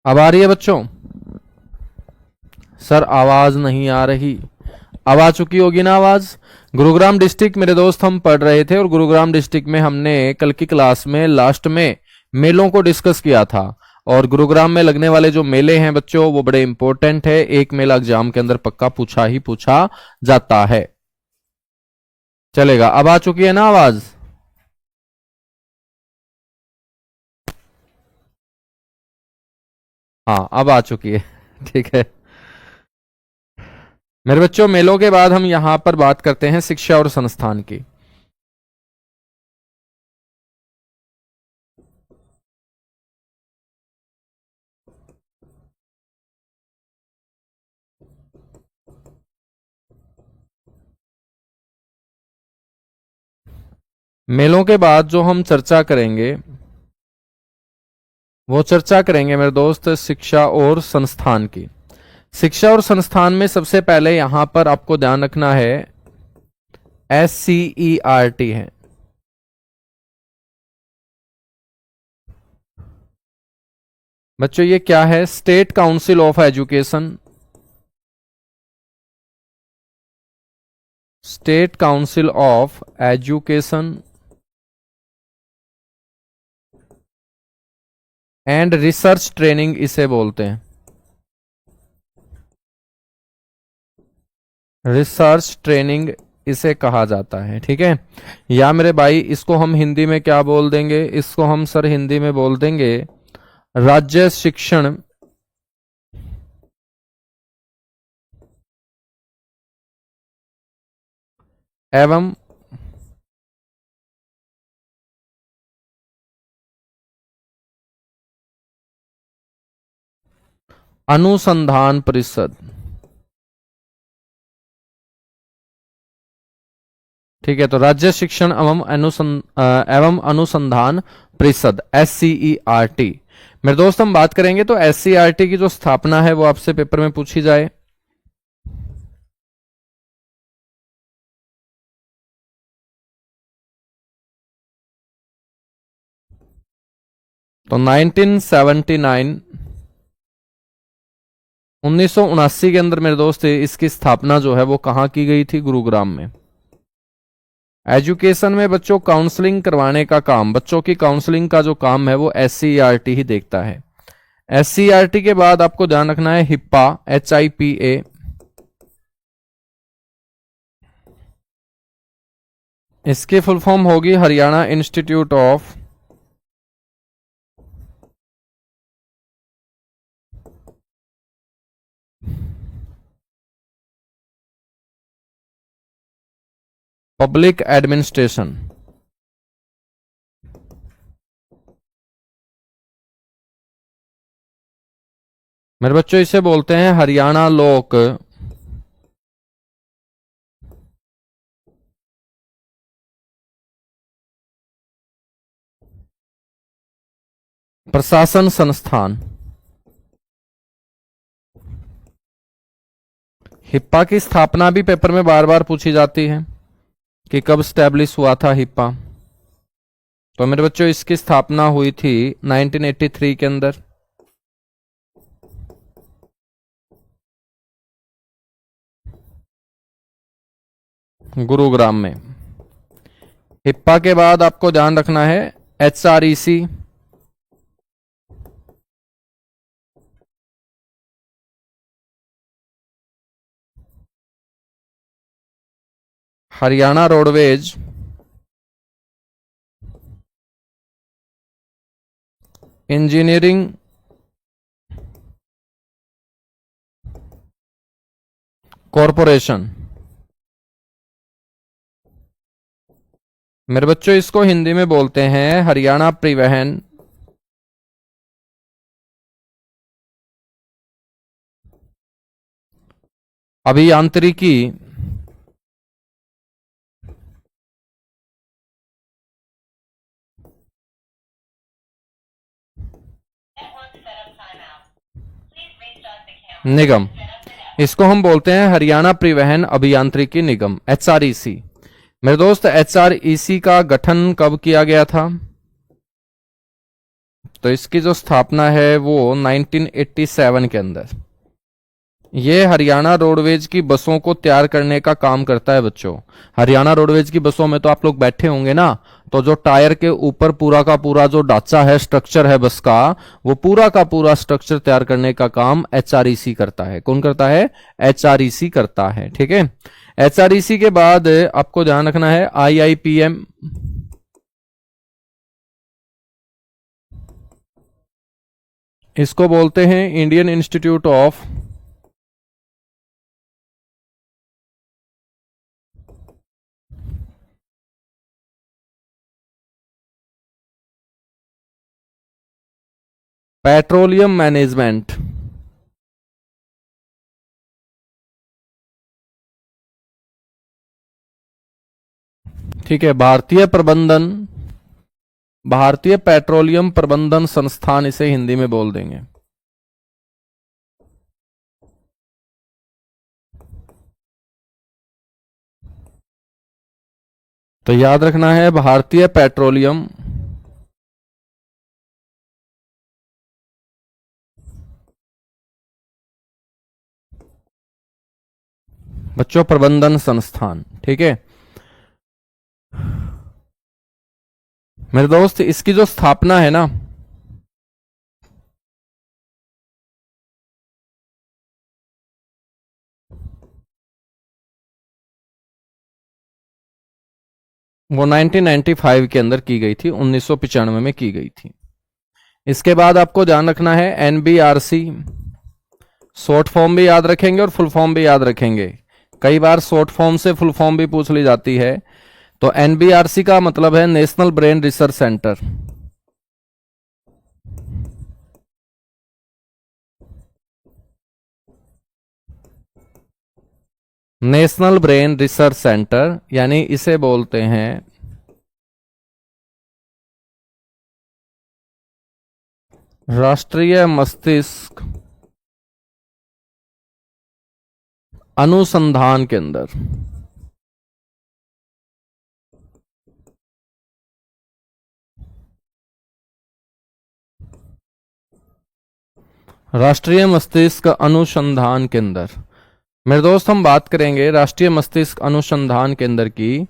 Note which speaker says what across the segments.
Speaker 1: अब आ रही है बच्चों? सर आवाज नहीं आ रही। अब आ चुकी होगी ना आवाज? गुरुग्राम डिस्ट्रिक्ट मेरे दोस्त हम पढ़ रहे थे, और गुरुग्राम डिस्ट्रिक्ट में हमने कल की क्लास में लास्ट में मेलों को डिस्कस किया था। और गुरुग्राम में लगने वाले जो मेले हैं बच्चों वो बड़े इंपॉर्टेंट है, एक मेला एग्जाम के अंदर पक्का पूछा ही पूछा जाता है। चलेगा, अब आ चुकी है ना आवाज? हाँ अब आ चुकी है। ठीक है मेरे बच्चों, मेलों के बाद हम यहां पर बात करते हैं शिक्षा और संस्थान की। मेलों के बाद जो हम चर्चा करेंगे वो चर्चा करेंगे मेरे दोस्त शिक्षा और संस्थान की। शिक्षा और संस्थान में सबसे पहले यहां पर आपको ध्यान रखना है SCERT है। बच्चों ये क्या है? State council of education. State council of education and research training इसे बोलते हैं। रिसर्च ट्रेनिंग इसे कहा जाता है, ठीक है। या मेरे भाई इसको हम हिंदी में क्या बोल देंगे? इसको हम सर हिंदी में बोल देंगे राज्य शिक्षण एवं अनुसंधान परिषद। ठीक है, तो राज्य शिक्षण एवं अनुसंधान परिषद SCERT। मेरे दोस्त हम बात करेंगे तो SCERT की जो स्थापना है वो आपसे पेपर में पूछी जाए तो 1979 1979 के अंदर मेरे दोस्त इसकी स्थापना जो है वो कहां की गई थी? गुरुग्राम में। एजुकेशन में बच्चों काउंसलिंग करवाने का काम, बच्चों की काउंसलिंग का जो काम है वो SCERT ही देखता है। SCERT के बाद आपको ध्यान रखना है HIPAA, HIPA। इसकी फुल फॉर्म होगी Haryana institute of public administration. मेरे बच्चों इसे बोलते हैं हरियाणा लोक प्रशासन संस्थान। हिप्पा की स्थापना भी पेपर में बार बार पूछी जाती है कि कब स्टैब्लिश हुआ था हिप्पा। तो मेरे बच्चों इसकी स्थापना हुई थी 1983 के अंदर। गुरुग्राम में। हिप्पा के बाद आपको ध्यान रखना है HREC। Haryana roadways engineering corporation. मेरे बच्चों इसको हिंदी में बोलते हैं हरियाणा परिवहन अभियांत्रिकी निगम। इसको हम बोलते हैं हरियाणा परिवहन अभियांत्रिकी निगम, HREC। मेरे दोस्त HREC का गठन कब किया गया था? तो इसकी जो स्थापना है वो 1987 के अंदर। ये हरियाणा रोडवेज की बसों को तैयार करने का काम करता है बच्चों। हरियाणा रोडवेज की बसों में तो आप लोग बैठे होंगे ना, तो जो टायर के ऊपर पूरा का पूरा जो ढांचा है, स्ट्रक्चर है बस का, वो पूरा का पूरा स्ट्रक्चर तैयार करने का काम एचआरईसी करता है। कौन करता है? एचआरईसी करता है। ठीक है। एचआरईसी के बाद आपको ध्यान रखना है आईआईपीएम, इसको बोलते हैं Indian institute of petroleum management. ठीक है। भारतीय पेट्रोलियम प्रबंधन संस्थान इसे हिंदी में बोल देंगे। तो याद रखना है भारतीय पेट्रोलियम बच्चों प्रबंधन संस्थान। ठीक है मेरे दोस्त, इसकी जो स्थापना है ना, वो 1995 के अंदर की गई थी, 1995 में की गई थी। इसके बाद आपको ध्यान रखना है एनबीआरसी। शॉर्ट फॉर्म भी याद रखेंगे और फुल फॉर्म भी याद रखेंगे। कई बार शॉर्ट फॉर्म से फुल फॉर्म भी पूछ ली जाती है। तो एनबीआरसी का मतलब है national brain research centre. National brain research centre यानी इसे बोलते हैं राष्ट्रीय मस्तिष्क अनुसंधान केंद्र। राष्ट्रीय मस्तिष्क अनुसंधान केंद्र। मेरे दोस्त, हम बात करेंगे राष्ट्रीय मस्तिष्क अनुसंधान केंद्र की।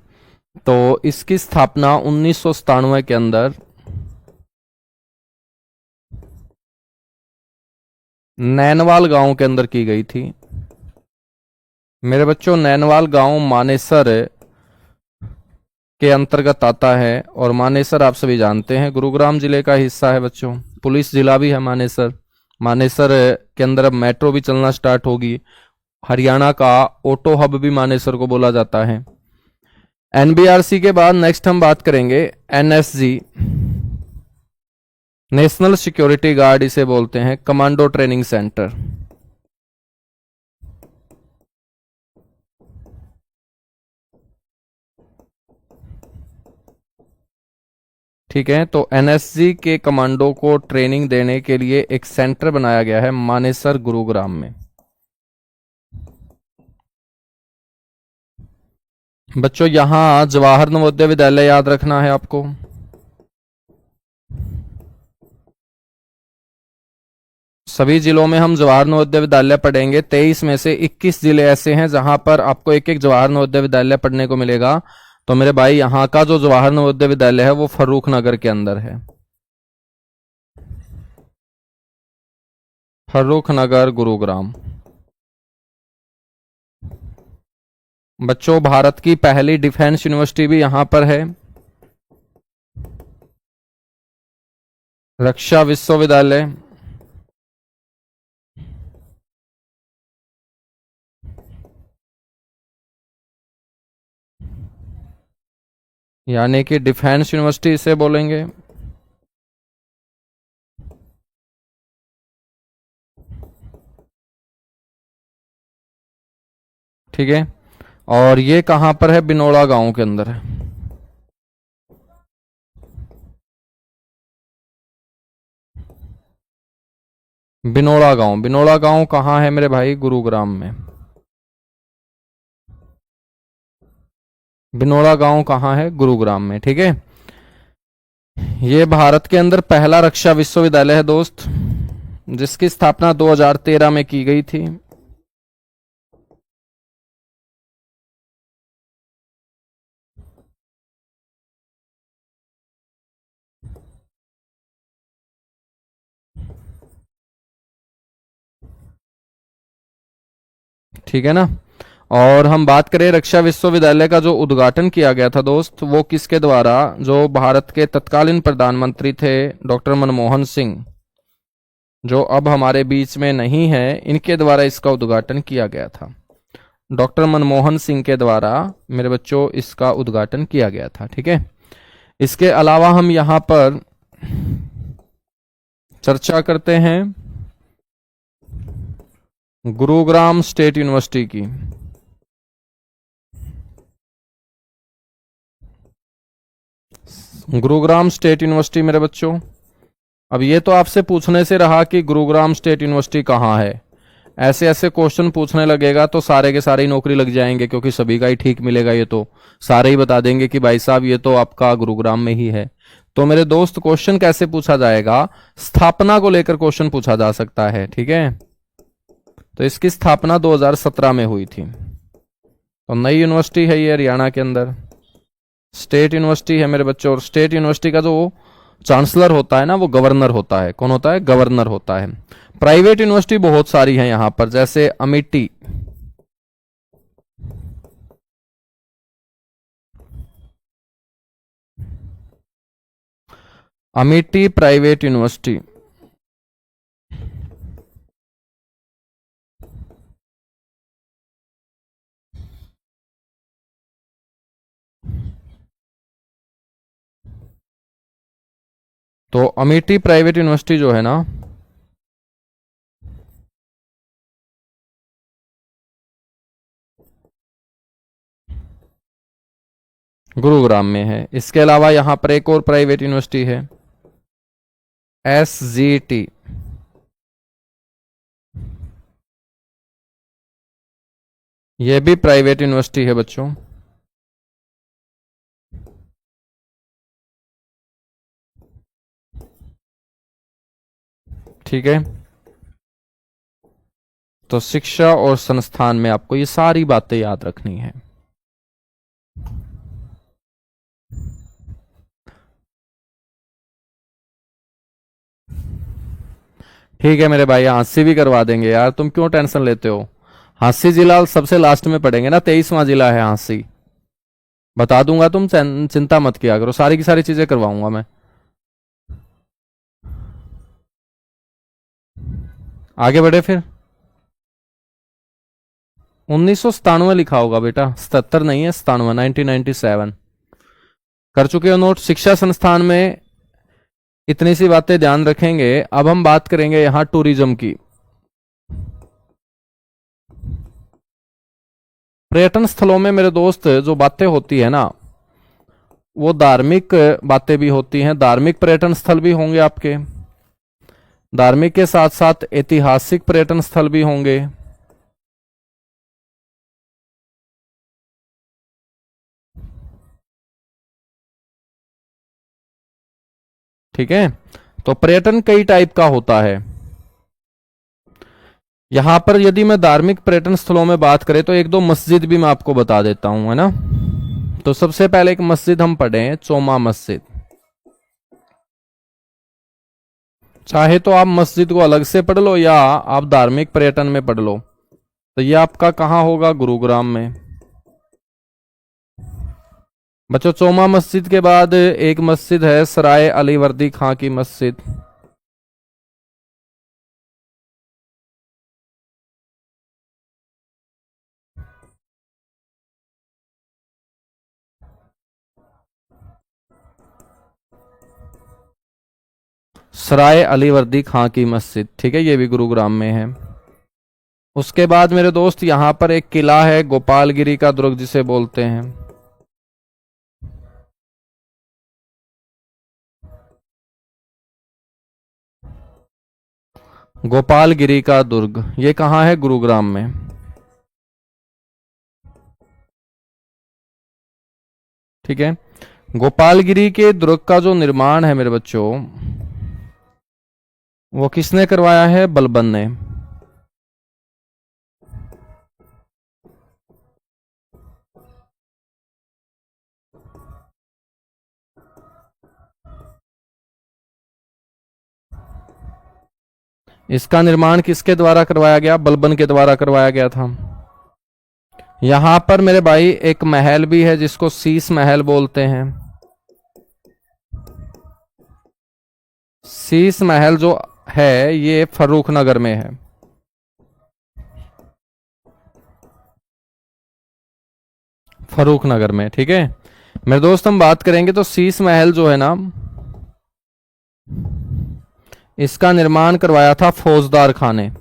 Speaker 1: तो इसकी स्थापना 1997 के अंदर नैनवाल गांव के अंदर की गई थी। मेरे बच्चों, नैनवाल गांव मानेसर के अंतर्गत आता है और मानेसर आप सभी जानते हैं गुरुग्राम जिले का हिस्सा है बच्चों। पुलिस जिला भी है मानेसर। मानेसर के अंदर अब मेट्रो भी चलना स्टार्ट होगी। हरियाणा का ऑटो हब भी मानेसर को बोला जाता है। एनबीआरसी के बाद नेक्स्ट हम बात करेंगे एनएसजी, नेशनल सिक्योरिटी गार्ड इसे बोलते हैं, कमांडो ट्रेनिंग सेंटर। ठीक है। तो एनएसजी के कमांडो को ट्रेनिंग देने के लिए एक सेंटर बनाया गया है मानेसर गुरुग्राम में। बच्चों, यहां जवाहर नवोदय विद्यालय याद रखना है आपको। सभी जिलों में हम जवाहर नवोदय विद्यालय पढ़ेंगे। 23 में से 21 जिले ऐसे हैं जहां पर आपको एक एक जवाहर नवोदय विद्यालय पढ़ने को मिलेगा। तो मेरे भाई, यहां का जो जवाहर नवोदय विद्यालय है वो फर्रुख नगर के अंदर है। फर्रुख नगर गुरुग्राम। बच्चों, भारत की पहली डिफेंस यूनिवर्सिटी भी यहां पर है, रक्षा विश्वविद्यालय। यानी कि डिफेंस यूनिवर्सिटी इसे बोलेंगे। ठीक है। और ये कहां पर है? बिनोड़ा गांव के अंदर है। बिनोड़ा गांव कहां है मेरे भाई? गुरुग्राम में। बिनोड़ा गांव कहां है? गुरुग्राम में। ठीक है। ये भारत के अंदर पहला रक्षा विश्वविद्यालय है दोस्त, जिसकी स्थापना 2013 में की गई थी। ठीक है ना। और हम बात करें रक्षा विश्वविद्यालय का जो उद्घाटन किया गया था दोस्त, वो किसके द्वारा, जो भारत के तत्कालीन प्रधानमंत्री थे डॉक्टर मनमोहन सिंह, जो अब हमारे बीच में नहीं है, इनके द्वारा इसका उद्घाटन किया गया था। डॉक्टर मनमोहन सिंह के द्वारा मेरे बच्चों इसका उद्घाटन किया गया था। ठीक है। इसके अलावा हम यहां पर चर्चा करते हैं गुरुग्राम स्टेट यूनिवर्सिटी की। गुरुग्राम स्टेट यूनिवर्सिटी मेरे बच्चों, अब ये तो आपसे पूछने से रहा कि गुरुग्राम स्टेट यूनिवर्सिटी कहाँ है। ऐसे ऐसे क्वेश्चन पूछने लगेगा तो सारे के सारे ही नौकरी लग जाएंगे, क्योंकि सभी का ही ठीक मिलेगा। ये तो सारे ही बता देंगे कि भाई साहब ये तो आपका गुरुग्राम में ही है। तो मेरे दोस्त क्वेश्चन कैसे पूछा जाएगा, स्थापना को लेकर क्वेश्चन पूछा जा सकता है। ठीक है। तो इसकी स्थापना 2017 में हुई थी। तो नई यूनिवर्सिटी है ये हरियाणा के अंदर, स्टेट यूनिवर्सिटी है मेरे बच्चों। और स्टेट यूनिवर्सिटी का जो चांसलर होता है ना, वो गवर्नर होता है। कौन होता है? गवर्नर होता है। प्राइवेट यूनिवर्सिटी बहुत सारी है यहां पर, जैसे अमिटी, अमिटी प्राइवेट यूनिवर्सिटी। तो अमिटी प्राइवेट यूनिवर्सिटी जो है ना, गुरुग्राम में है। इसके अलावा यहां पर एक और प्राइवेट यूनिवर्सिटी है, SGT। यह भी प्राइवेट यूनिवर्सिटी है बच्चों। ठीक है। तो शिक्षा और संस्थान में आपको ये सारी बातें याद रखनी है। ठीक है मेरे भाई, हांसी भी करवा देंगे यार, तुम क्यों टेंशन लेते हो। हांसी जिला सबसे लास्ट में पढ़ेंगे ना, 23वां जिला है हांसी। बता दूंगा, तुम चिंता मत किया करो, सारी की सारी चीजें करवाऊंगा मैं। आगे बढ़े फिर। 1997 लिखा होगा बेटा, 77 नहीं है, 97, 1997। कर चुके हो नोट। शिक्षा संस्थान में इतनी सी बातें ध्यान रखेंगे। अब हम बात करेंगे यहां टूरिज्म की। पर्यटन स्थलों में मेरे दोस्त जो बातें होती है ना, वो धार्मिक बातें भी होती हैं। धार्मिक पर्यटन स्थल भी होंगे आपके, धार्मिक के साथ साथ ऐतिहासिक पर्यटन स्थल भी होंगे। ठीक है। तो पर्यटन कई टाइप का होता है। यहां पर यदि मैं धार्मिक पर्यटन स्थलों में बात करें तो एक दो मस्जिद भी मैं आपको बता देता हूं, है ना। तो सबसे पहले एक मस्जिद हम पढ़े, चोमा मस्जिद। चाहे तो आप मस्जिद को अलग से पढ़ लो या आप धार्मिक पर्यटन में पढ़ लो। तो ये आपका कहां होगा? गुरुग्राम में। बच्चों, चोमा मस्जिद के बाद एक मस्जिद है सराय अली वर्दी खां की मस्जिद। सराय अली वर्दी खां की मस्जिद, ठीक है, ये भी गुरुग्राम में है। उसके बाद मेरे दोस्त यहां पर एक किला है, गोपालगिरी का दुर्ग जिसे बोलते हैं। गोपालगिरी का दुर्ग, ये कहां है? गुरुग्राम में। ठीक है। गोपालगिरी के दुर्ग का जो निर्माण है मेरे बच्चों, वो किसने करवाया है? बलबन ने। इसका निर्माण किसके द्वारा करवाया गया? बलबन के द्वारा करवाया गया था। यहां पर मेरे भाई एक महल भी है जिसको शीश महल बोलते हैं। शीश महल जो है ये फर्रुख नगर में है। फर्रुख नगर में, ठीक है मेरे दोस्त। हम बात करेंगे तो शीश महल जो है ना, इसका निर्माण करवाया था फौजदार खान ने।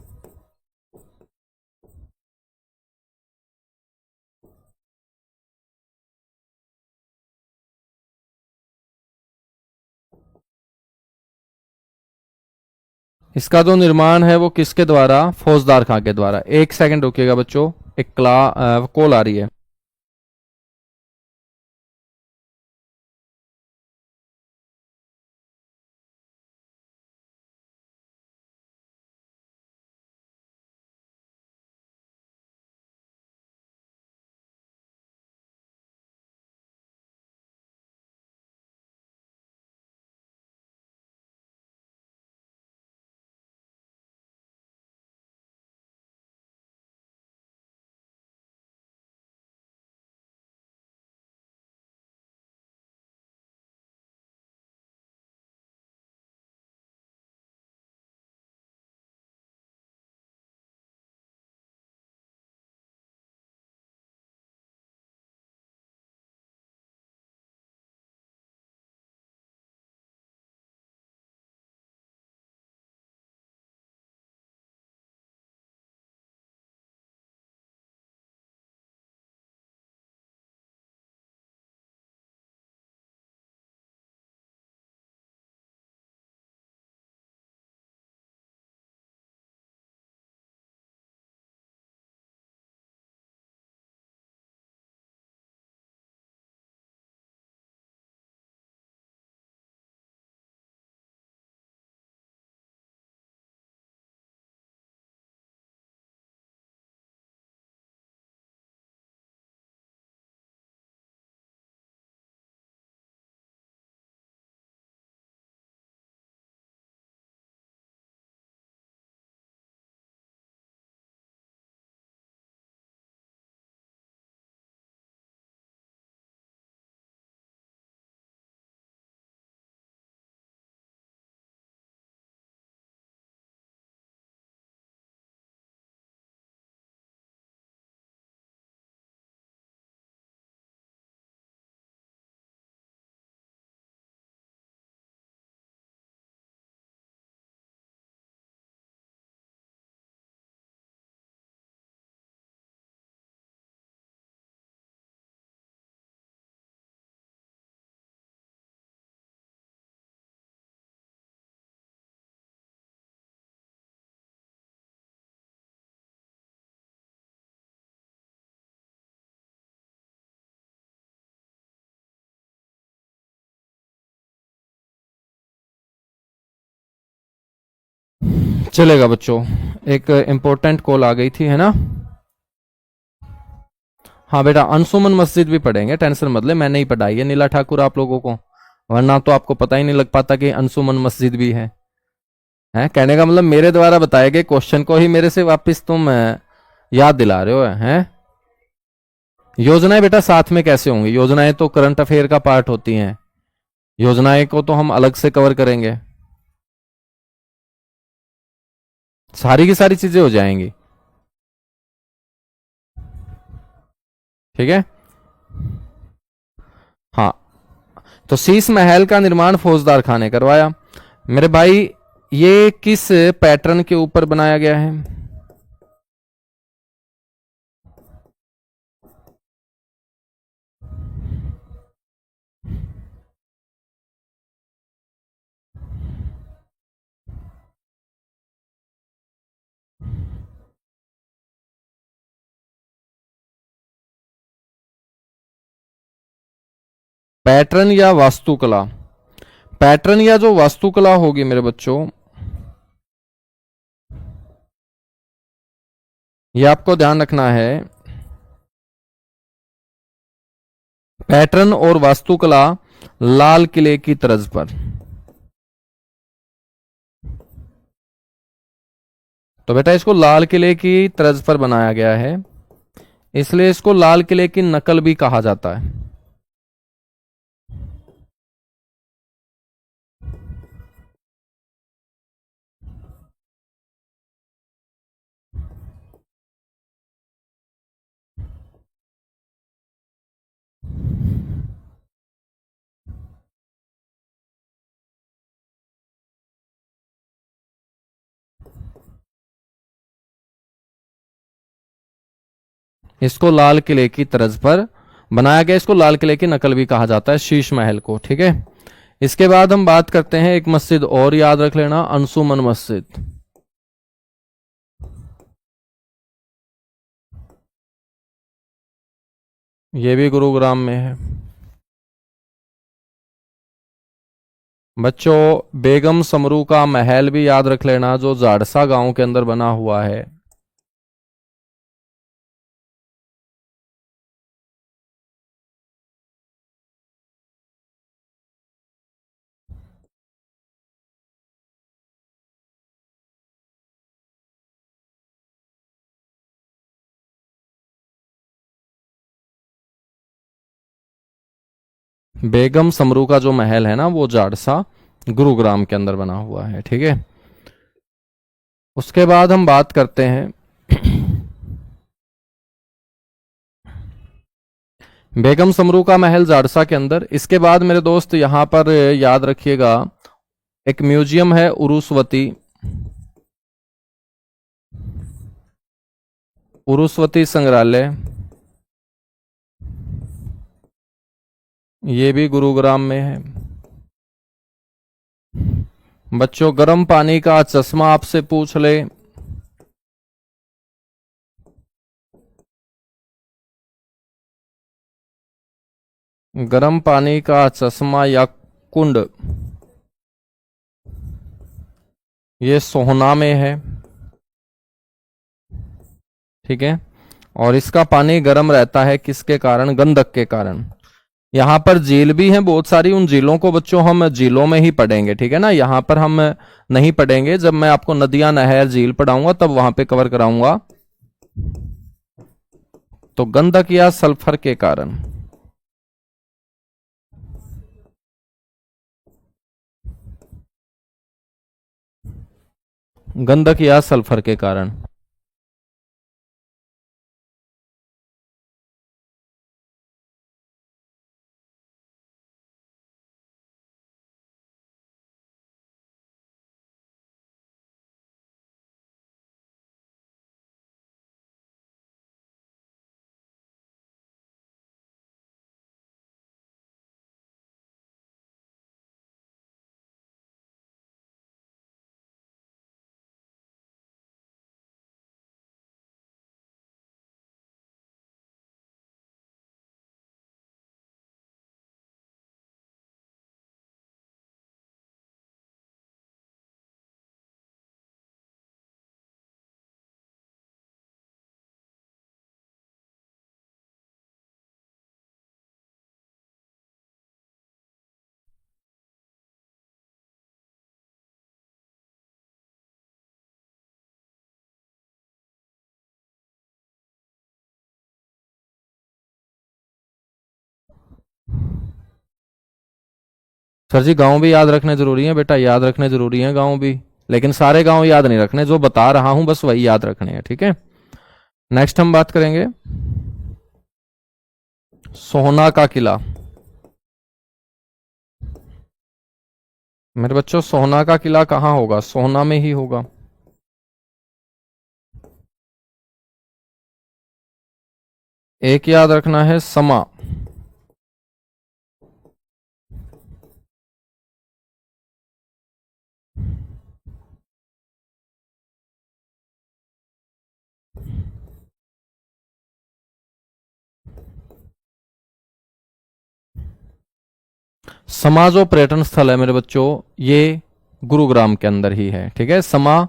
Speaker 1: इसका जो निर्माण है वो किसके द्वारा? फौजदार खां के द्वारा। एक सेकंड रुकिएगा बच्चों, एक कॉल आ रही है। चलेगा बच्चों, एक इंपॉर्टेंट कॉल आ गई थी, है ना। हाँ बेटा, अंशुमन मस्जिद भी पढ़ेंगे, टेंशन मत ले, मैंने ही पढ़ाई है नीला ठाकुर आप लोगों को, वरना तो आपको पता ही नहीं लग पाता कि अंशुमन मस्जिद भी है। कहने का मतलब मेरे द्वारा बताए गए क्वेश्चन को ही मेरे से वापस तुम याद दिला रहे हो, हैं। योजनाएं बेटा साथ में कैसे होंगी? योजनाएं तो करंट अफेयर का पार्ट होती हैं, योजनाएं को तो हम अलग से कवर करेंगे, सारी की सारी चीजें हो जाएंगी, ठीक है। हाँ, तो शीश महल का निर्माण फौजदार खान ने करवाया। मेरे भाई ये किस पैटर्न के ऊपर बनाया गया है? पैटर्न या वास्तुकला, पैटर्न या जो वास्तुकला होगी मेरे बच्चों, ये आपको ध्यान रखना है। पैटर्न और वास्तुकला लाल किले की तर्ज पर। तो बेटा इसको लाल किले की तर्ज पर बनाया गया है, इसलिए इसको लाल किले की नकल भी कहा जाता है। इसको लाल किले की तर्ज पर बनाया गया, इसको लाल किले की नकल भी कहा जाता है, शीश महल को। ठीक है, इसके बाद हम बात करते हैं एक मस्जिद और याद रख लेना, अंशुमन मस्जिद। यह भी गुरुग्राम में है। बच्चों बेगम समरू का महल भी याद रख लेना, जो जाड़सा गांव के अंदर बना हुआ है। बेगम समरू का जो महल है ना, वो जाड़सा गुरुग्राम के अंदर बना हुआ है। ठीक है, उसके बाद हम बात करते हैं बेगम समरू का महल जाड़सा के अंदर। इसके बाद मेरे दोस्त यहां पर याद रखिएगा, एक म्यूजियम है उरुस्वती, उरुस्वती संग्रहालय, ये भी गुरुग्राम में है। बच्चों गर्म पानी का चश्मा आपसे पूछ ले, गर्म पानी का चश्मा या कुंड, ये सोहना में है। ठीक है, और इसका पानी गर्म रहता है किसके कारण? गंधक के कारण। यहाँ पर झील भी है बहुत सारी, उन झीलों को बच्चों हम झीलों में ही पढ़ेंगे। ठीक है ना, यहाँ पर हम नहीं पढ़ेंगे, जब मैं आपको नदियां नहर झील पढ़ाऊंगा तब वहां पे कवर कराऊंगा। तो गंधक या सल्फर के कारण, गंधक या सल्फर के कारण। सर जी गांव भी याद रखने जरूरी है बेटा, याद रखने जरूरी है गांव भी, लेकिन सारे गांव याद नहीं रखने, जो बता रहा हूं बस वही याद रखने हैं। ठीक है, नेक्स्ट हम बात करेंगे सोहना का किला। मेरे बच्चों सोहना का किला कहां होगा? सोहना में ही होगा। एक याद रखना है समा, समा जो पर्यटन स्थल है मेरे बच्चों, ये गुरुग्राम के अंदर ही है। ठीक है, समा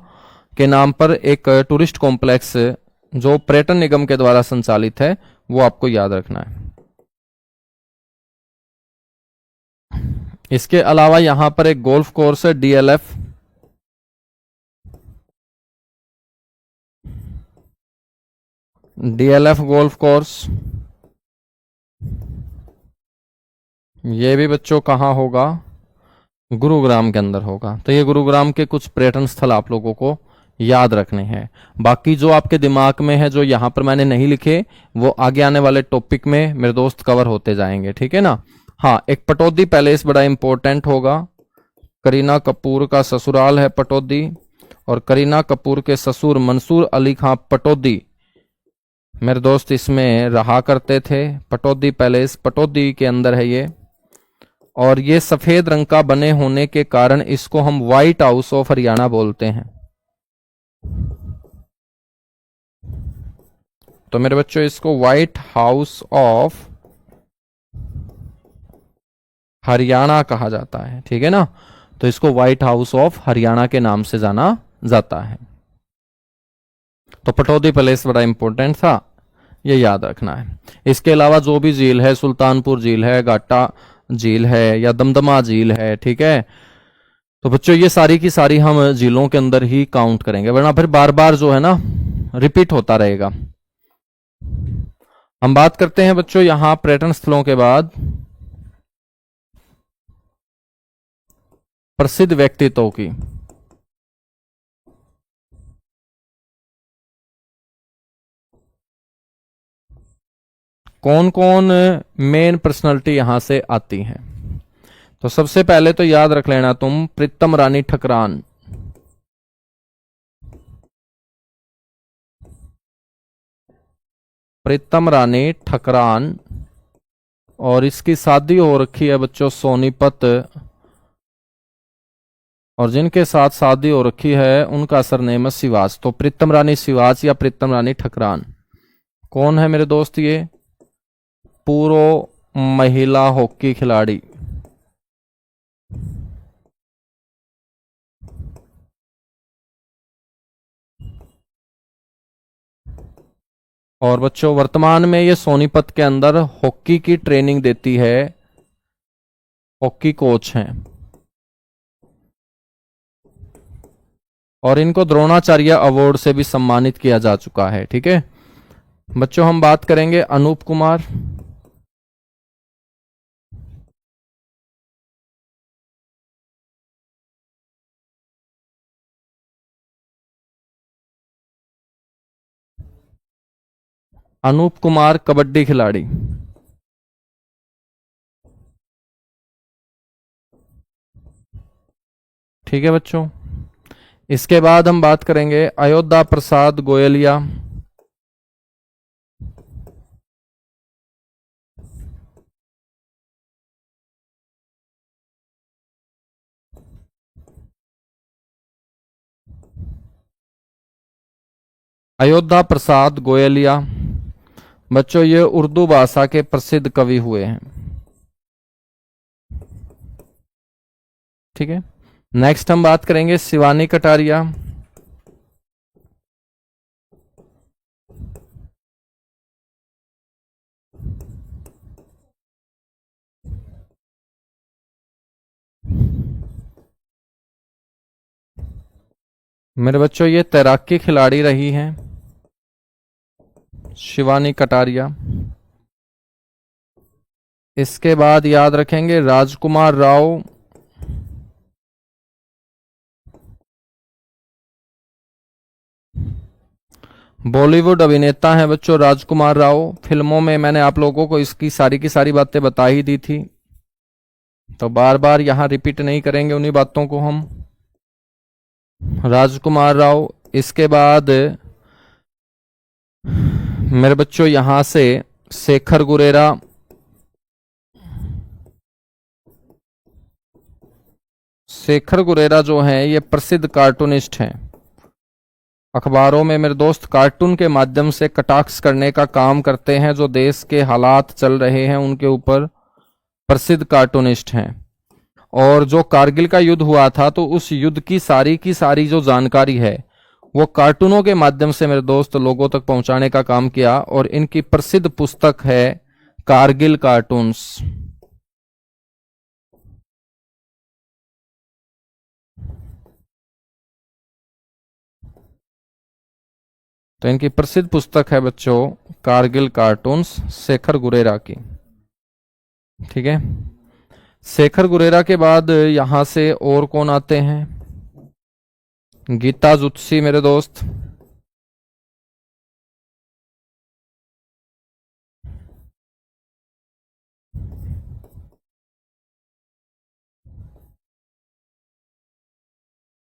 Speaker 1: के नाम पर एक टूरिस्ट कॉम्प्लेक्स जो पर्यटन निगम के द्वारा संचालित है, वो आपको याद रखना है। इसके अलावा यहां पर एक गोल्फ कोर्स है, डीएलएफ। डीएलएफ गोल्फ कोर्स, ये भी बच्चों कहाँ होगा, गुरुग्राम के अंदर होगा। तो ये गुरुग्राम के कुछ पर्यटन स्थल आप लोगों को याद रखने हैं। बाकी जो आपके दिमाग में है, जो यहां पर मैंने नहीं लिखे, वो आगे आने वाले टॉपिक में मेरे दोस्त कवर होते जाएंगे। ठीक है ना। हाँ, एक पटौदी पैलेस बड़ा इंपॉर्टेंट होगा। करीना कपूर का ससुराल है पटौदी, और करीना कपूर के ससुर मंसूर अली खां पटौदी मेरे दोस्त इसमें रहा करते थे। पटौदी पैलेस पटौदी के अंदर है ये, और ये सफेद रंग का बने होने के कारण इसको हम व्हाइट हाउस ऑफ हरियाणा बोलते हैं। तो मेरे बच्चों इसको व्हाइट हाउस ऑफ हरियाणा कहा जाता है। ठीक है ना। तो इसको व्हाइट हाउस ऑफ हरियाणा के नाम से जाना जाता है। तो पटौदी पैलेस बड़ा इंपॉर्टेंट था, ये याद रखना है। इसके अलावा जो भी झील है, सुल्तानपुर झील है, घाटा झील है, या दमदमा झील है। ठीक है। तो बच्चों ये सारी की सारी हम झीलों के अंदर ही काउंट करेंगे, वरना फिर बार बार जो है ना रिपीट होता रहेगा। हम बात करते हैं बच्चों यहां पर्यटन स्थलों के बाद प्रसिद्ध व्यक्तित्वों की। कौन कौन मेन पर्सनालिटी यहां से आती हैं। तो सबसे पहले तो याद रख लेना तुम, प्रीतम रानी ठकरान। प्रीतम रानी ठकरान, और इसकी शादी हो रखी है बच्चों सोनीपत, और जिनके साथ शादी हो रखी है उनका सरनेम है सिवाच। तो प्रीतम रानी सिवाच या प्रीतम रानी ठकरान कौन है मेरे दोस्त, ये पूर्व महिला हॉकी खिलाड़ी। और बच्चों वर्तमान में ये सोनीपत के अंदर हॉकी की ट्रेनिंग देती है, हॉकी कोच हैं, और इनको द्रोणाचार्य अवार्ड से भी सम्मानित किया जा चुका है। ठीक है बच्चों, हम बात करेंगे अनूप कुमार। अनूप कुमार कबड्डी खिलाड़ी। ठीक है बच्चों, इसके बाद हम बात करेंगे अयोध्या प्रसाद गोयलिया। अयोध्या प्रसाद गोयलिया बच्चों ये उर्दू भाषा के प्रसिद्ध कवि हुए हैं। ठीक है, नेक्स्ट हम बात करेंगे शिवानी कटारिया। मेरे बच्चों ये तैराकी खिलाड़ी रही हैं शिवानी कटारिया। इसके बाद याद रखेंगे राजकुमार राव। बॉलीवुड अभिनेता हैं बच्चों राजकुमार राव। फिल्मों में मैंने आप लोगों को इसकी सारी की सारी बातें बता ही दी थी, तो बार बार यहां रिपीट नहीं करेंगे उन्हीं बातों को हम। राजकुमार राव, इसके बाद मेरे बच्चों यहां से शेखर गुरेरा। शेखर गुरेरा जो हैं ये प्रसिद्ध कार्टूनिस्ट हैं। अखबारों में मेरे दोस्त कार्टून के माध्यम से कटाक्ष करने का काम करते हैं, जो देश के हालात चल रहे हैं उनके ऊपर प्रसिद्ध कार्टूनिस्ट हैं। और जो कारगिल का युद्ध हुआ था तो उस युद्ध की सारी जो जानकारी है वो कार्टूनों के माध्यम से मेरे दोस्त लोगों तक पहुंचाने का काम किया, और इनकी प्रसिद्ध पुस्तक है कारगिल कार्टून्स। तो इनकी प्रसिद्ध पुस्तक है बच्चों कारगिल कार्टून्स, शेखर गुरेरा की। ठीक है, शेखर गुरेरा के बाद यहां से और कौन आते हैं? गीता जुत्सी मेरे दोस्त।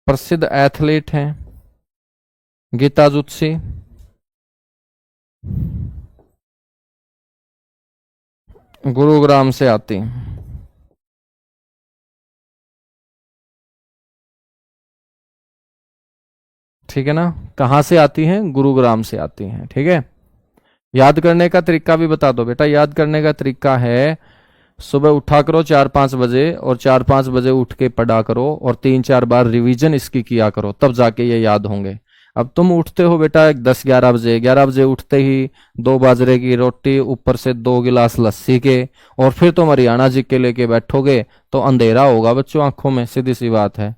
Speaker 1: प्रसिद्ध एथलीट हैं गीता जुत्सी। गुरुग्राम से आती। ठीक है ना, कहां से आती हैं? गुरुग्राम से आती हैं। ठीक है, याद करने का तरीका भी बता दो बेटा। याद करने का तरीका है सुबह उठा करो 4-5 बजे, और 4-5 बजे उठ के पढ़ा करो, और 3-4 बार रिवीजन इसकी किया करो, तब जाके ये याद होंगे। अब तुम उठते हो बेटा 10-11 बजे, 11 बजे उठते ही 2 बाजरे की रोटी, ऊपर से 2 गिलास लस्सी के, और फिर तुम हरियाणा जी के लेके बैठोगे तो अंधेरा होगा बच्चों आंखों में, सीधी सी बात है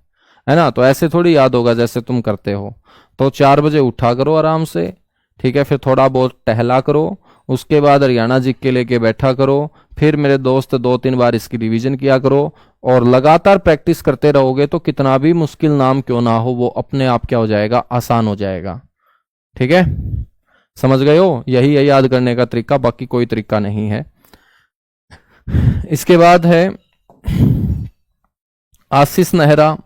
Speaker 1: ना। तो ऐसे थोड़ी याद होगा जैसे तुम करते हो। तो 4 बजे उठा करो आराम से। ठीक है, फिर थोड़ा बहुत टहला करो, उसके बाद हरियाणा जी के लेके बैठा करो, फिर मेरे दोस्त 2-3 बार इसकी रिवीजन किया करो, और लगातार प्रैक्टिस करते रहोगे तो कितना भी मुश्किल नाम क्यों ना हो वो अपने आप क्या हो जाएगा? आसान हो जाएगा। ठीक है, समझ गए हो? यही है याद करने का तरीका, बाकी कोई तरीका नहीं है। इसके बाद है आशीष नेहरा।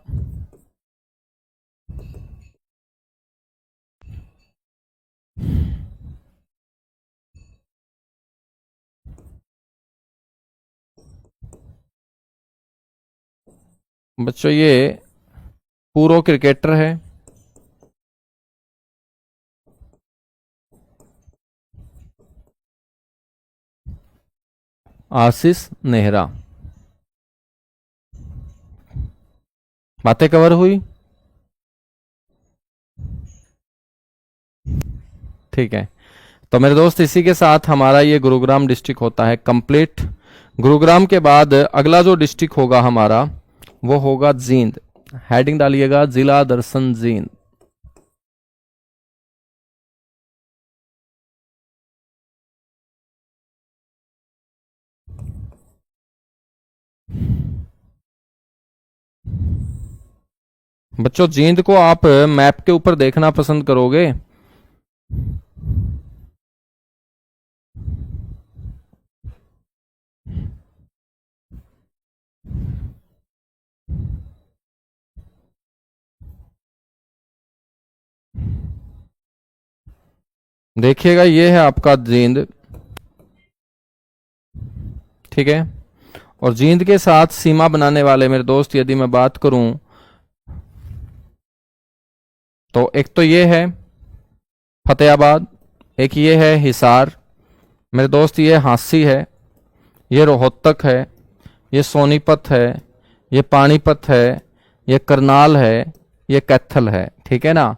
Speaker 1: बच्चों ये पूर्व क्रिकेटर है। आशीष नेहरा। बातें कवर हुई? ठीक है, तो मेरे दोस्त इसी के साथ हमारा ये गुरुग्राम डिस्ट्रिक्ट होता है कंप्लीट। गुरुग्राम के बाद अगला जो डिस्ट्रिक्ट होगा हमारा वो होगा जींद। हेडिंग डालिएगा जिला दर्शन जींद। बच्चों जींद को आप मैप के ऊपर देखना पसंद करोगे? देखिएगा ये है आपका जींद। ठीक है, और जींद के साथ सीमा बनाने वाले मेरे दोस्त यदि मैं बात करूं तो एक तो ये है फतेहाबाद, एक ये है हिसार मेरे दोस्त, ये हांसी है, ये रोहतक है, ये सोनीपत है, ये पानीपत है, ये करनाल है, ये कैथल है। ठीक है ना,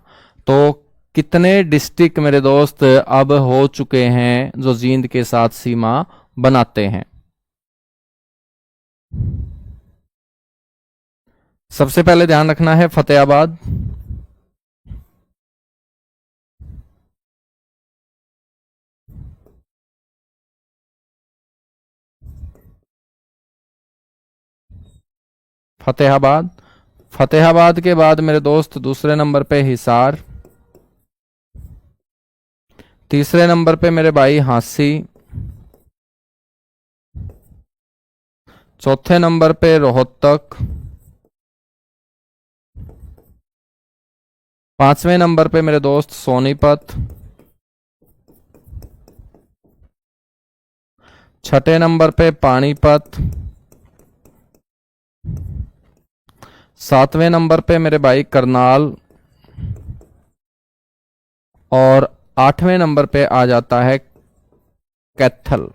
Speaker 1: तो कितने डिस्ट्रिक्ट मेरे दोस्त अब हो चुके हैं जो जींद के साथ सीमा बनाते हैं? सबसे पहले ध्यान रखना है फतेहाबाद, फतेहाबाद। फतेहाबाद के बाद मेरे दोस्त दूसरे नंबर पे हिसार, तीसरे नंबर पे मेरे भाई हांसी, चौथे नंबर पे रोहतक, पांचवें नंबर पे मेरे दोस्त सोनीपत, छठे नंबर पे पानीपत, सातवें नंबर पे मेरे भाई करनाल, और आठवें नंबर पे आ जाता है कैथल।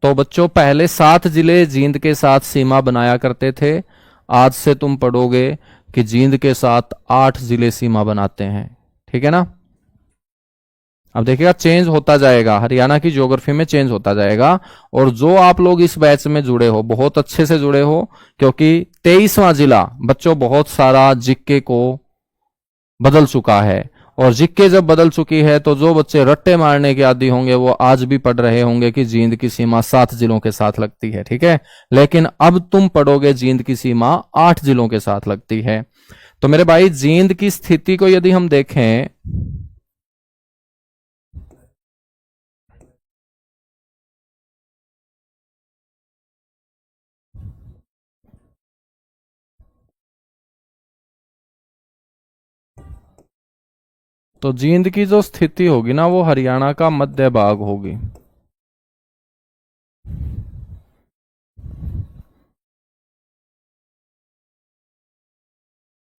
Speaker 1: तो बच्चों पहले 7 जिले जींद के साथ सीमा बनाया करते थे। आज से तुम पढ़ोगे कि जींद के साथ 8 जिले सीमा बनाते हैं। ठीक है ना। अब देखिएगा चेंज होता जाएगा, हरियाणा की ज्योग्राफी में चेंज होता जाएगा। और जो आप लोग इस बैच में जुड़े हो, बहुत अच्छे से जुड़े हो, क्योंकि 23वां जिला बच्चों बहुत सारा जीके को बदल चुका है। और जीके जब बदल चुकी है तो जो बच्चे रट्टे मारने के आदी होंगे वो आज भी पढ़ रहे होंगे कि जींद की सीमा 7 जिलों के साथ लगती है। ठीक है, लेकिन अब तुम पढ़ोगे जींद की सीमा 8 जिलों के साथ लगती है। तो मेरे भाई जींद की स्थिति को यदि हम देखें, तो जींद की जो स्थिति होगी ना वो हरियाणा का मध्य भाग होगी।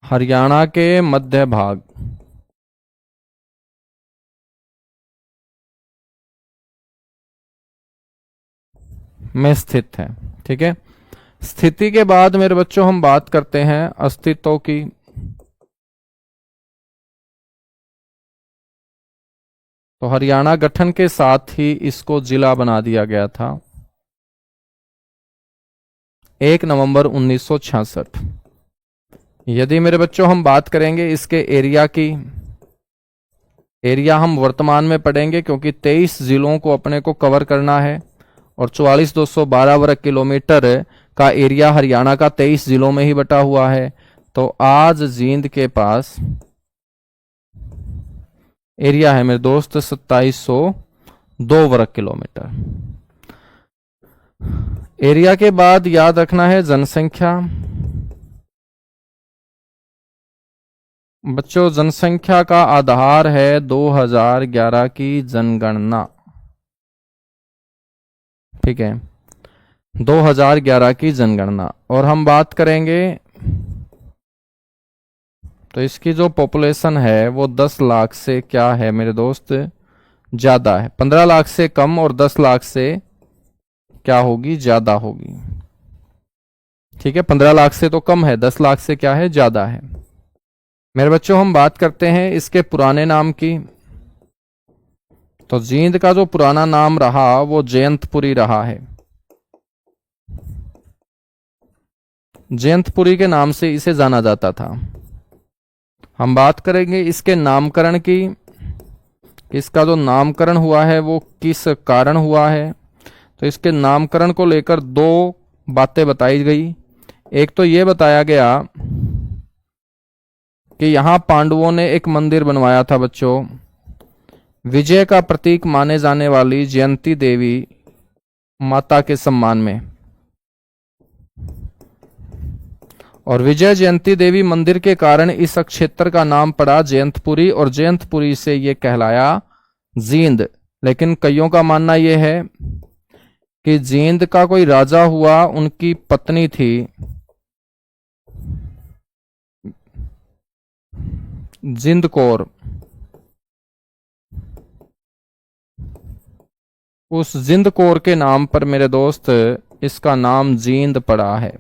Speaker 1: हरियाणा के मध्य भाग में स्थित है। ठीक है, स्थिति के बाद मेरे बच्चों हम बात करते हैं अस्तित्व की। तो हरियाणा गठन के साथ ही इसको जिला बना दिया गया था 1 नवंबर 1966। यदि मेरे बच्चों हम बात करेंगे इसके एरिया की, एरिया हम वर्तमान में पढ़ेंगे क्योंकि 23 जिलों को अपने को कवर करना है और 44,212 वर्ग किलोमीटर का एरिया हरियाणा का 23 जिलों में ही बटा हुआ है। तो आज जींद के पास एरिया है मेरे दोस्त 2702 वर्ग किलोमीटर। एरिया के बाद याद रखना है जनसंख्या। बच्चों जनसंख्या का आधार है 2011 की जनगणना। ठीक है, 2011 की जनगणना। और हम बात करेंगे तो इसकी जो पॉपुलेशन है वो 10 लाख से क्या है मेरे दोस्त, ज्यादा है। 15 लाख से कम और 10 लाख से क्या होगी, ज्यादा होगी। ठीक है, 15 लाख से तो कम है, 10 लाख से क्या है, ज्यादा है। मेरे बच्चों हम बात करते हैं इसके पुराने नाम की। तो जींद का जो पुराना नाम रहा वो जयंतपुरी रहा है। जयंतपुरी के नाम से इसे जाना जाता था। हम बात करेंगे इसके नामकरण की। इसका जो नामकरण हुआ है वो किस कारण हुआ है। तो इसके नामकरण को लेकर दो बातें बताई गई। एक तो ये बताया गया कि यहां पांडवों ने एक मंदिर बनवाया था बच्चों, विजय का प्रतीक माने जाने वाली जयंती देवी माता के सम्मान में। और विजय जयंती देवी मंदिर के कारण इस क्षेत्र का नाम पड़ा जयंतपुरी, और जयंतपुरी से यह कहलाया जींद। लेकिन कईयों का मानना यह है कि जींद का कोई राजा हुआ, उनकी पत्नी थी जिंद कौर, उस जिंद कौर के नाम पर मेरे दोस्त इसका नाम जींद पड़ा है।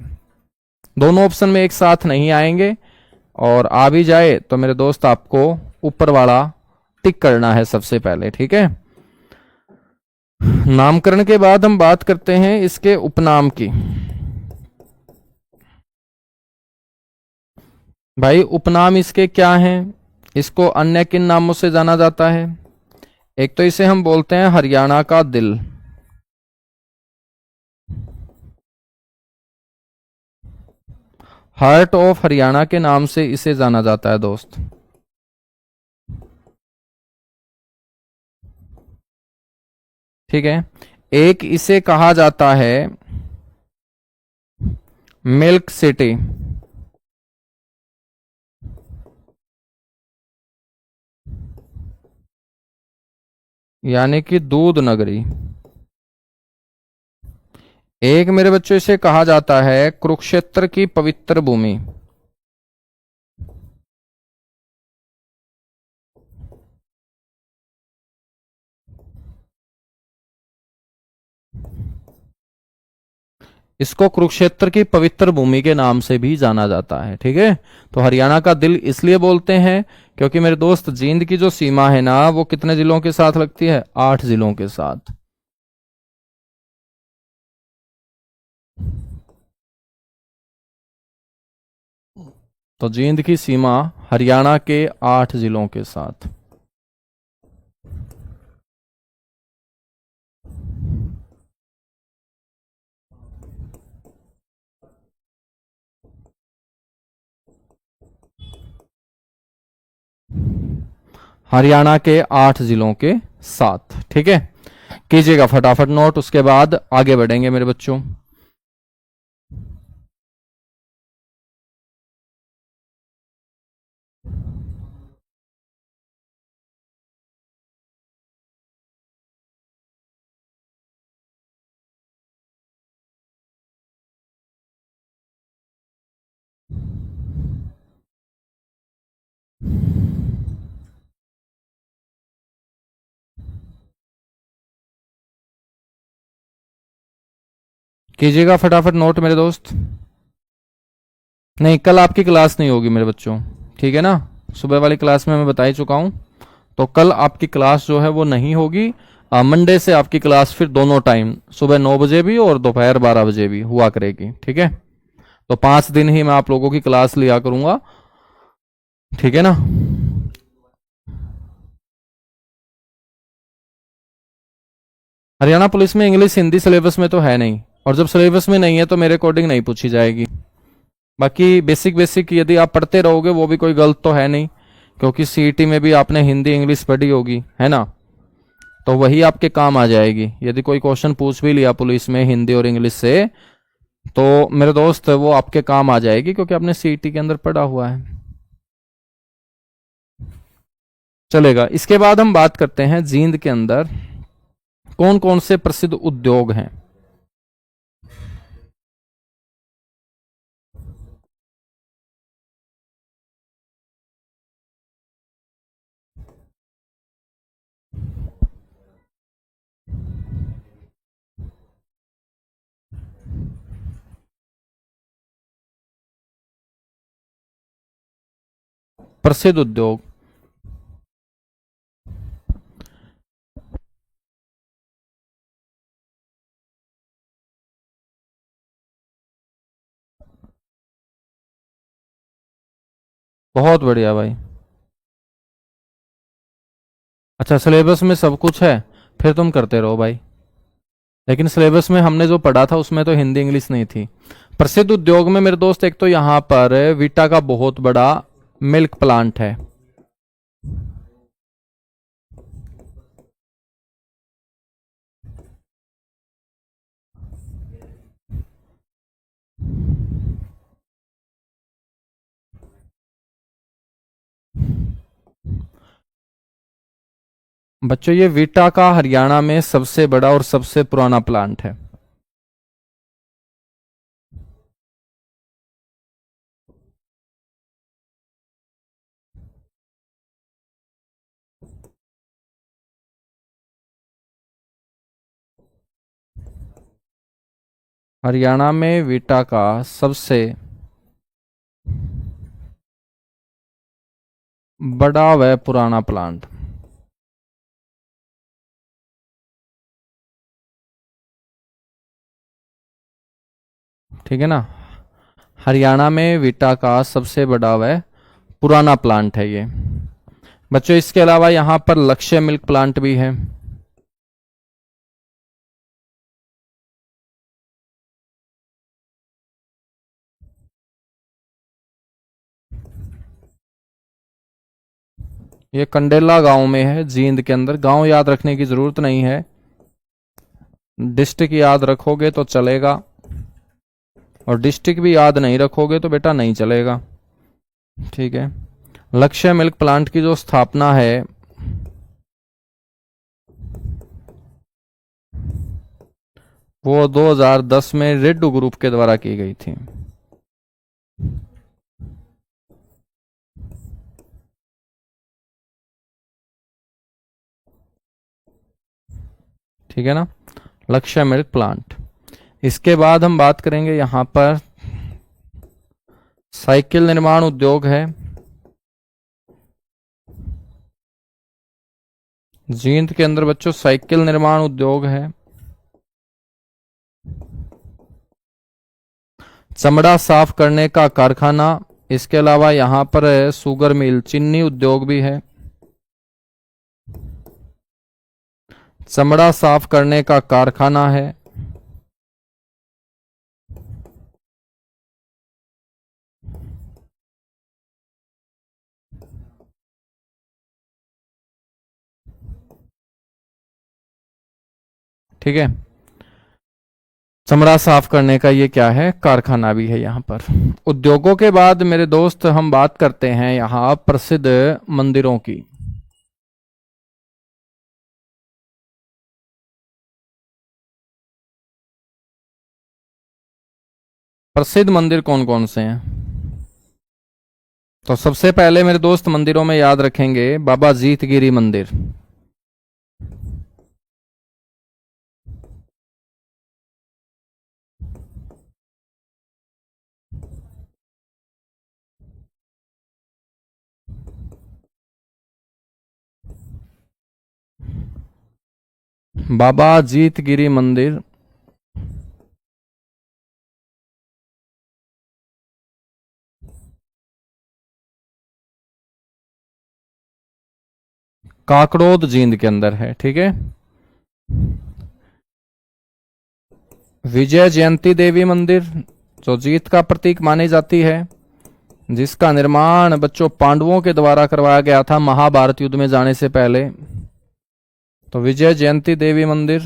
Speaker 1: दोनों ऑप्शन में एक साथ नहीं आएंगे, और आ भी जाए तो मेरे दोस्त आपको ऊपर वाला टिक करना है सबसे पहले। ठीक है, नामकरण के बाद हम बात करते हैं इसके उपनाम की। भाई उपनाम इसके क्या हैं, इसको अन्य किन नामों से जाना जाता है। एक तो इसे हम बोलते हैं हरियाणा का दिल। हार्ट ऑफ हरियाणा के नाम से इसे जाना जाता है दोस्त। ठीक है, एक इसे कहा जाता है मिल्क सिटी, यानी कि दूध नगरी। एक मेरे बच्चों इसे कहा जाता है कुरुक्षेत्र की पवित्र भूमि। इसको कुरुक्षेत्र की पवित्र भूमि के नाम से भी जाना जाता है। ठीक है, तो हरियाणा का दिल इसलिए बोलते हैं क्योंकि मेरे दोस्त जींद की जो सीमा है ना वो कितने जिलों के साथ लगती है, 8 जिलों के साथ। तो जींद की सीमा हरियाणा के 8 जिलों के साथ। हरियाणा के 8 जिलों के साथ। ठीक है, कीजिएगा फटाफट नोट, उसके बाद आगे बढ़ेंगे मेरे बच्चों। कीजिएगा फटाफट नोट मेरे दोस्त। नहीं, कल आपकी क्लास नहीं होगी मेरे बच्चों, ठीक है ना। सुबह वाली क्लास में मैं बता ही चुका हूं, तो कल आपकी क्लास जो है वो नहीं होगी। मंडे से आपकी क्लास फिर दोनों टाइम, सुबह 9 बजे भी और दोपहर 12 बजे भी हुआ करेगी। ठीक है, तो 5 दिन ही मैं आप लोगों की क्लास लिया करूंगा, ठीक है ना। हरियाणा पुलिस में इंग्लिश हिंदी सिलेबस में तो है नहीं, और जब सिलेबस में नहीं है तो मेरे अकॉर्डिंग नहीं पूछी जाएगी। बाकी बेसिक बेसिक यदि आप पढ़ते रहोगे वो भी कोई गलत तो है नहीं, क्योंकि सीईटी में भी आपने हिंदी इंग्लिश पढ़ी होगी, है ना। तो वही आपके काम आ जाएगी। यदि कोई क्वेश्चन पूछ भी लिया पुलिस में हिंदी और इंग्लिश से, तो मेरे दोस्त वो आपके काम आ जाएगी, क्योंकि आपने सीईटी के अंदर पढ़ा हुआ है। चलेगा। इसके बाद हम बात करते हैं जींद के अंदर कौन कौन से प्रसिद्ध उद्योग हैं। प्रसिद्ध उद्योग, बहुत बढ़िया भाई। अच्छा, सिलेबस में सब कुछ है, फिर तुम करते रहो भाई। लेकिन सिलेबस में हमने जो पढ़ा था उसमें तो हिंदी इंग्लिश नहीं थी। प्रसिद्ध उद्योग में मेरे दोस्त एक तो यहां पर वीटा का बहुत बड़ा मिल्क प्लांट है। बच्चों, ये वीटा का हरियाणा में सबसे बड़ा और सबसे पुराना प्लांट है। हरियाणा में वीटा का सबसे बड़ा व पुराना प्लांट। ठीक है ना, हरियाणा में वीटा का सबसे बड़ा व पुराना प्लांट है ये। बच्चों, इसके अलावा यहां पर लक्ष्य मिल्क प्लांट भी है। ये कंडेला गांव में है, जींद के अंदर। गांव याद रखने की जरूरत नहीं है, डिस्ट्रिक्ट याद रखोगे तो चलेगा, और डिस्ट्रिक्ट भी याद नहीं रखोगे तो बेटा नहीं चलेगा। ठीक है, लक्ष्य मिल्क प्लांट की जो स्थापना है वो 2010 में रेड्डू ग्रुप के द्वारा की गई थी। ठीक है ना, लक्ष्य मिल्क प्लांट। इसके बाद हम बात करेंगे यहां पर साइकिल निर्माण उद्योग है। जींद के अंदर बच्चों साइकिल निर्माण उद्योग है। चमड़ा साफ करने का कारखाना, इसके अलावा यहां पर शुगर मिल, चीनी उद्योग भी है। चमड़ा साफ करने का कारखाना है। ठीक है, चमड़ा साफ करने का ये क्या है, कारखाना भी है यहां पर। उद्योगों के बाद मेरे दोस्त हम बात करते हैं यहां प्रसिद्ध मंदिरों की। प्रसिद्ध मंदिर कौन कौन से हैं? तो सबसे पहले मेरे दोस्त मंदिरों में याद रखेंगे बाबा जीतगिरी मंदिर। बाबा जीतगिरी मंदिर। काकड़ोद जींद के अंदर है। ठीक है, विजय जयंती देवी मंदिर जो जीत का प्रतीक मानी जाती है, जिसका निर्माण बच्चों पांडवों के द्वारा करवाया गया था महाभारत युद्ध में जाने से पहले। तो विजय जयंती देवी मंदिर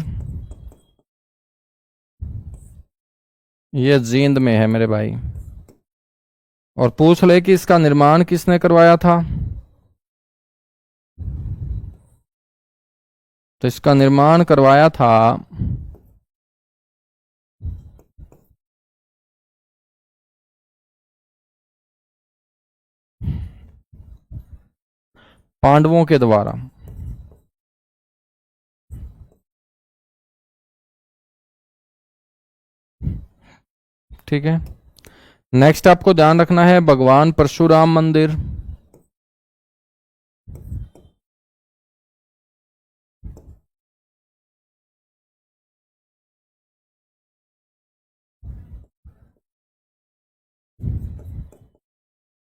Speaker 1: ये जींद में है मेरे भाई। और पूछ ले कि इसका निर्माण किसने करवाया था, तो इसका निर्माण करवाया था पांडवों के द्वारा। ठीक है, नेक्स्ट आपको ध्यान रखना है भगवान परशुराम मंदिर।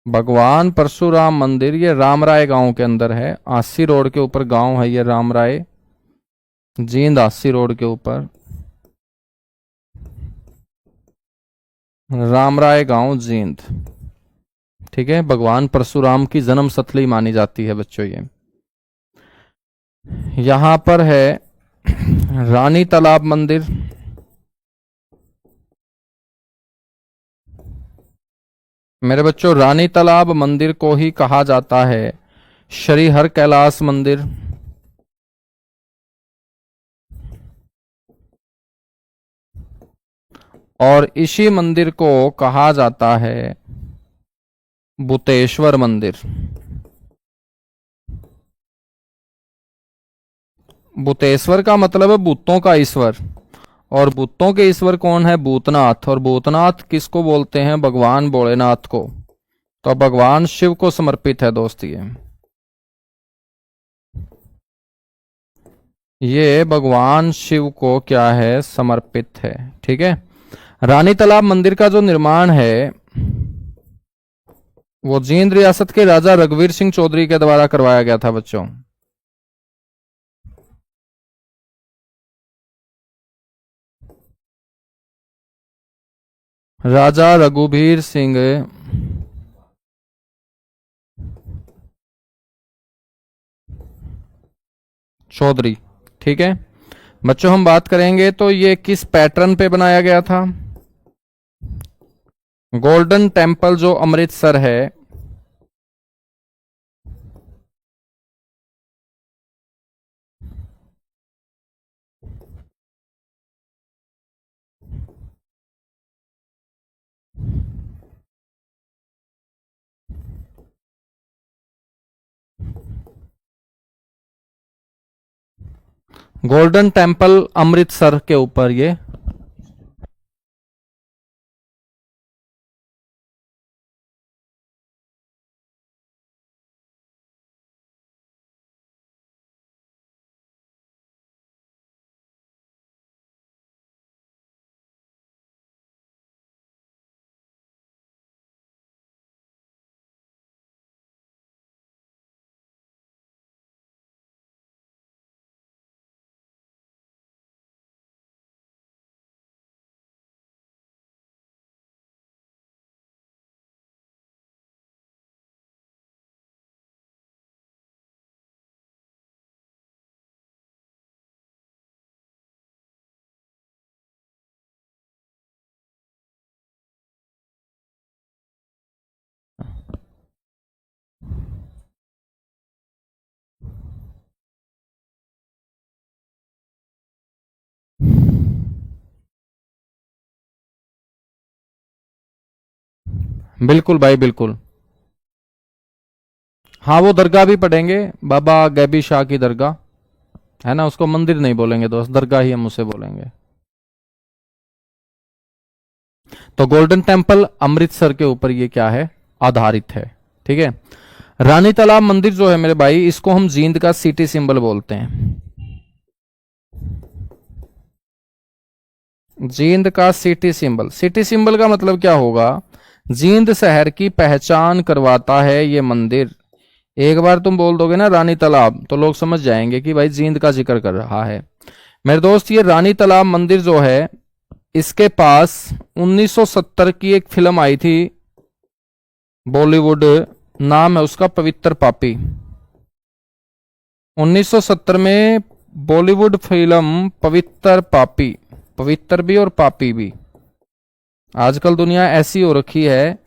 Speaker 1: भगवान परशुराम मंदिर ये रामराय गांव के अंदर है। आसी रोड के ऊपर गांव है ये रामराय, जींद आसी रोड के ऊपर रामराय गांव जींद। ठीक है, भगवान परशुराम की जन्म स्थली मानी जाती है बच्चों ये। यहां पर है रानी तालाब मंदिर। मेरे बच्चों रानी तालाब मंदिर को ही कहा जाता है श्री हर कैलाश मंदिर। और इसी मंदिर को कहा जाता है भूतेश्वर मंदिर। भूतेश्वर का मतलब है भूतों का ईश्वर, और भूतों के ईश्वर कौन है, भूतनाथ। और भूतनाथ किसको बोलते हैं, भगवान भोलेनाथ को। तो भगवान शिव को समर्पित है दोस्त ये भगवान शिव को क्या है, समर्पित है। ठीक है, रानी तालाब मंदिर का जो निर्माण है वो जींद रियासत के राजा रघुवीर सिंह चौधरी के द्वारा करवाया गया था बच्चों। राजा रघुवीर सिंह चौधरी। ठीक है बच्चों, हम बात करेंगे तो ये किस पैटर्न पे बनाया गया था। गोल्डन टेम्पल जो अमृतसर है, गोल्डन टेम्पल अमृतसर के ऊपर ये बिल्कुल भाई बिल्कुल। हाँ वो दरगाह भी पढ़ेंगे, बाबा गैबी शाह की दरगाह है ना, उसको मंदिर नहीं बोलेंगे दोस्त, दरगाह ही हम उसे बोलेंगे। तो गोल्डन टेम्पल अमृतसर के ऊपर ये क्या है, आधारित है। ठीक है। रानी तालाब मंदिर जो है मेरे भाई, इसको हम जींद का सिटी सिंबल बोलते हैं। जींद का सिटी सिंबल, सिटी सिंबल का मतलब क्या होगा, जींद शहर की पहचान करवाता है ये मंदिर। एक बार तुम बोल दोगे ना रानी तालाब, तो लोग समझ जाएंगे कि भाई जींद का जिक्र कर रहा है। मेरे दोस्त ये रानी तालाब मंदिर जो है, इसके पास 1970 की एक फिल्म आई थी बॉलीवुड, नाम है उसका पवित्र पापी। 1970 में बॉलीवुड फिल्म पवित्र पापी, पवित्र भी और पापी भी। आजकल दुनिया ऐसी हो रखी है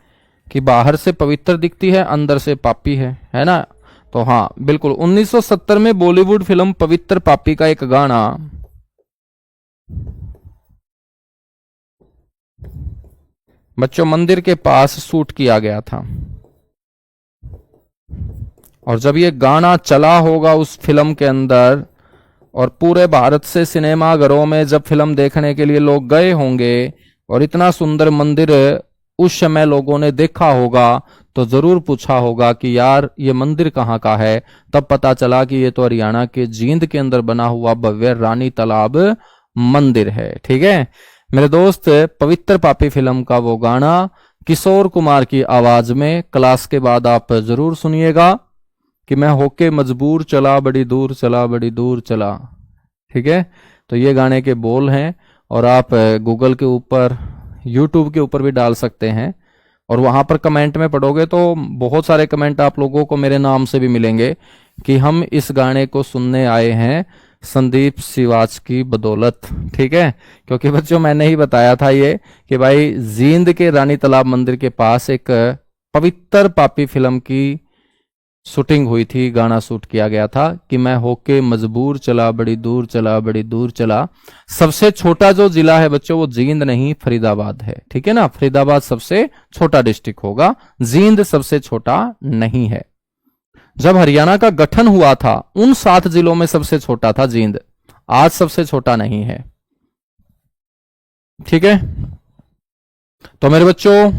Speaker 1: कि बाहर से पवित्र दिखती है, अंदर से पापी है ना। तो हाँ बिल्कुल 1970 में बॉलीवुड फिल्म पवित्र पापी का एक गाना बच्चों मंदिर के पास शूट किया गया था। और जब ये गाना चला होगा उस फिल्म के अंदर, और पूरे भारत से सिनेमाघरों में जब फिल्म देखने के लिए लोग गए होंगे, और इतना सुंदर मंदिर उस समय लोगों ने देखा होगा, तो जरूर पूछा होगा कि यार ये मंदिर कहाँ का है। तब पता चला कि ये तो हरियाणा के जींद के अंदर बना हुआ भव्य रानी तालाब मंदिर है। ठीक है मेरे दोस्त, पवित्र पापी फिल्म का वो गाना किशोर कुमार की आवाज में क्लास के बाद आप जरूर सुनिएगा कि मैं होके मजबूर चला बड़ी दूर चला बड़ी दूर चला। ठीक है, तो ये गाने के बोल हैं, और आप गूगल के ऊपर यूट्यूब के ऊपर भी डाल सकते हैं, और वहां पर कमेंट में पढ़ोगे तो बहुत सारे कमेंट आप लोगों को मेरे नाम से भी मिलेंगे कि हम इस गाने को सुनने आए हैं संदीप सिवाच की बदौलत। ठीक है, क्योंकि बच्चों मैंने ही बताया था ये कि भाई जींद के रानी तालाब मंदिर के पास एक पवित्र पापी फिल्म की शूटिंग हुई थी, गाना शूट किया गया था कि मैं होके मजबूर चला बड़ी दूर चला बड़ी दूर चला। सबसे छोटा जो जिला है बच्चों वो जींद नहीं फरीदाबाद है। ठीक है ना, फरीदाबाद सबसे छोटा डिस्ट्रिक्ट होगा, जींद सबसे छोटा नहीं है। जब हरियाणा का गठन हुआ था उन 7 जिलों में सबसे छोटा था जींद, आज सबसे छोटा नहीं है। ठीक है, तो मेरे बच्चों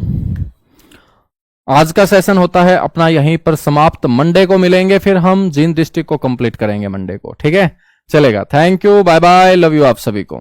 Speaker 1: आज का सेशन होता है अपना यहीं पर समाप्त। मंडे को मिलेंगे, फिर हम जींद डिस्ट्रिक्ट को कंप्लीट करेंगे मंडे को। ठीक है, चलेगा। Thank you, bye bye, love you आप सभी को।